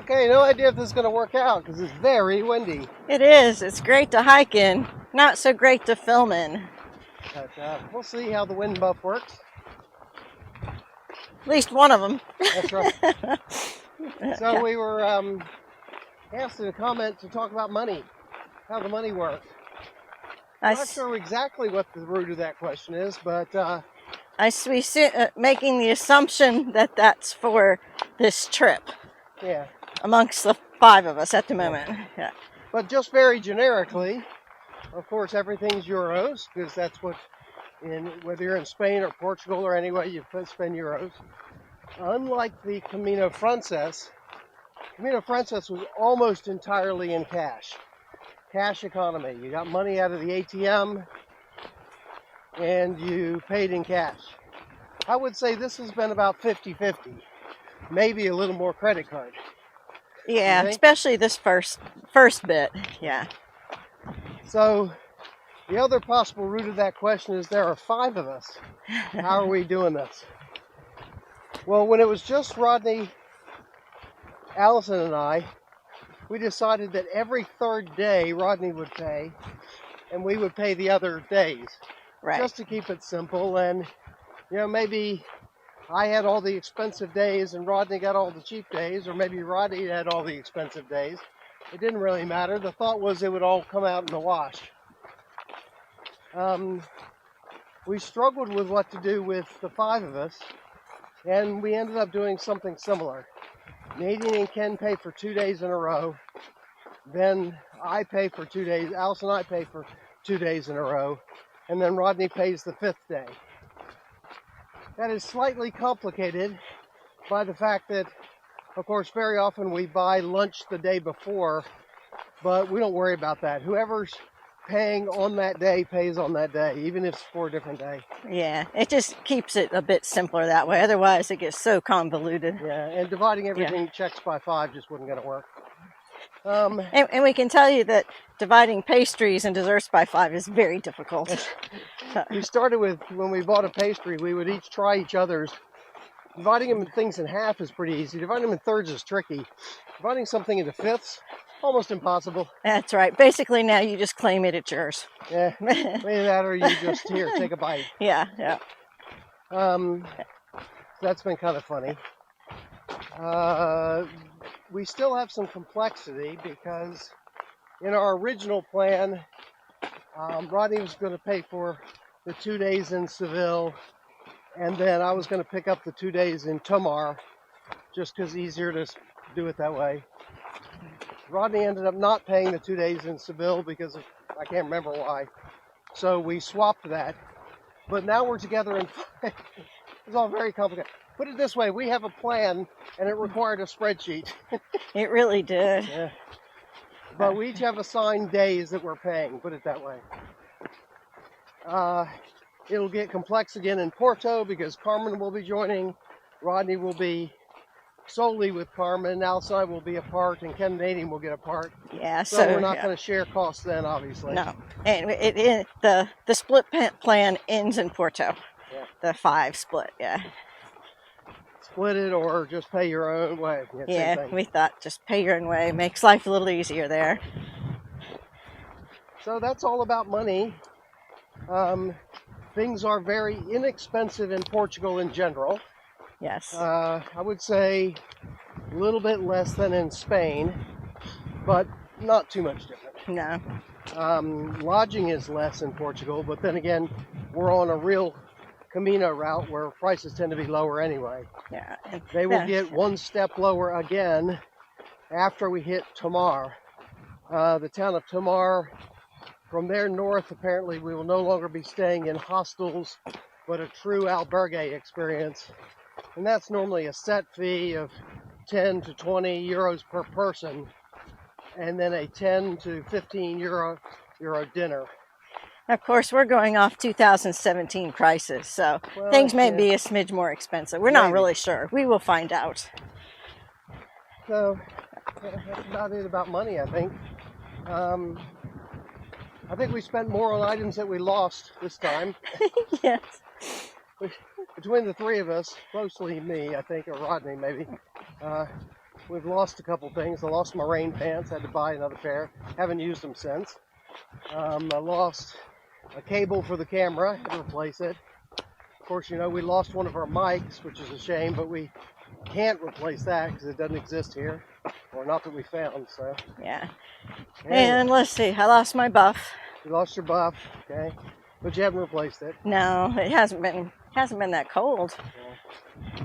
Okay, no idea if this is going to work out because it's very windy. It is. It's great to hike in. Not so great to film in. But we'll see how the wind buff works. At least one of them. That's right. So we were asked in a comment to talk about money, how the money works. I'm not sure exactly what the root of that question is, but we making the assumption that that's for this trip. Yeah. Amongst the 5 of us at the moment. Yeah. But just very generically, of course, everything's euros because that's what, whether you're in Spain or Portugal or anyway, you spend euros. Unlike the Camino Frances was almost entirely in cash. Cash economy. You got money out of the ATM and you paid in cash. I would say this has been about 50-50, maybe a little more credit card. Yeah, especially this first bit. Yeah. So the other possible root of that question is there are 5 of us. How are we doing this? Well, when it was just Rodney, Allison, and I, we decided that every 3rd day Rodney would pay, and we would pay the other days. Right. Just to keep it simple, and maybe I had all the expensive days and Rodney got all the cheap days, or maybe Rodney had all the expensive days. It didn't really matter. The thought was it would all come out in the wash. We struggled with what to do with the 5 of us, and we ended up doing something similar. Nadine and Ken pay for 2 days in a row. Then I pay for 2 days. Alice and I pay for 2 days in a row. And then Rodney pays the 5th day. That is slightly complicated by the fact that, of course, very often we buy lunch the day before, but we don't worry about that. Whoever's paying on that day pays on that day, even if it's for a different day. Yeah, it just keeps it a bit simpler that way. Otherwise, it gets so convoluted. Yeah, and dividing everything checks by 5 just wasn't going to work. And we can tell you that dividing pastries and desserts by 5 is very difficult. We started with, when we bought a pastry, we would each try each other's. Dividing them in things in half is pretty easy. Dividing them in thirds is tricky. Dividing something into fifths, almost impossible. That's right. Basically, now you just claim it's yours. Yeah, maybe that, or you just, here, take a bite. Yeah. That's been kind of funny. We still have some complexity because in our original plan, Rodney was going to pay for the 2 days in Seville, and then I was going to pick up the 2 days in Tomar, just because it's easier to do it that way. Rodney ended up not paying the 2 days in Seville because I can't remember why. So we swapped that. But now we're together and it's all very complicated. Put it this way, we have a plan and it required a spreadsheet. It really did. Yeah. But we each have assigned days that we're paying, put it that way. It'll get complex again in Porto because Carmen will be joining. Rodney will be solely with Carmen. Alice and I will be apart, and Ken and Nadine will get apart. Yeah, so we're not going to share costs then, obviously. No, and the split plan ends in Porto. Yeah. The 5 split, yeah. Split it or just pay your own way. Yeah, we thought just pay your own way. Makes life a little easier there. So that's all about money. Things are very inexpensive in Portugal in general. Yes. I would say a little bit less than in Spain, but not too much different. No. Lodging is less in Portugal, but then again, we're on a real Camino route where prices tend to be lower anyway. Yeah. They will get one step lower again after we hit Tomar. The town of Tomar, from there north, apparently we will no longer be staying in hostels, but a true albergue experience. And that's normally a set fee of 10 to 20 euros per person, and then a 10 to 15 euro dinner. Of course, we're going off 2017 prices, so things may be a smidge more expensive. We're not really sure. We will find out. So that's about it about money, I think. I think we spent more on items that we lost this time. Yes. Between the 3 of us, mostly me, I think, or Rodney maybe, we've lost a couple things. I lost my rain pants, had to buy another pair. Haven't used them since. I lost a cable for the camera, had to replace it. Of course, you know, we lost one of our mics, which is a shame, but we can't replace that because it doesn't exist here, or not that we found. So yeah. anyway, And let's see, I lost my buff. you lost your buff, okay, but you haven't replaced it. No, it hasn't been that cold. Yeah.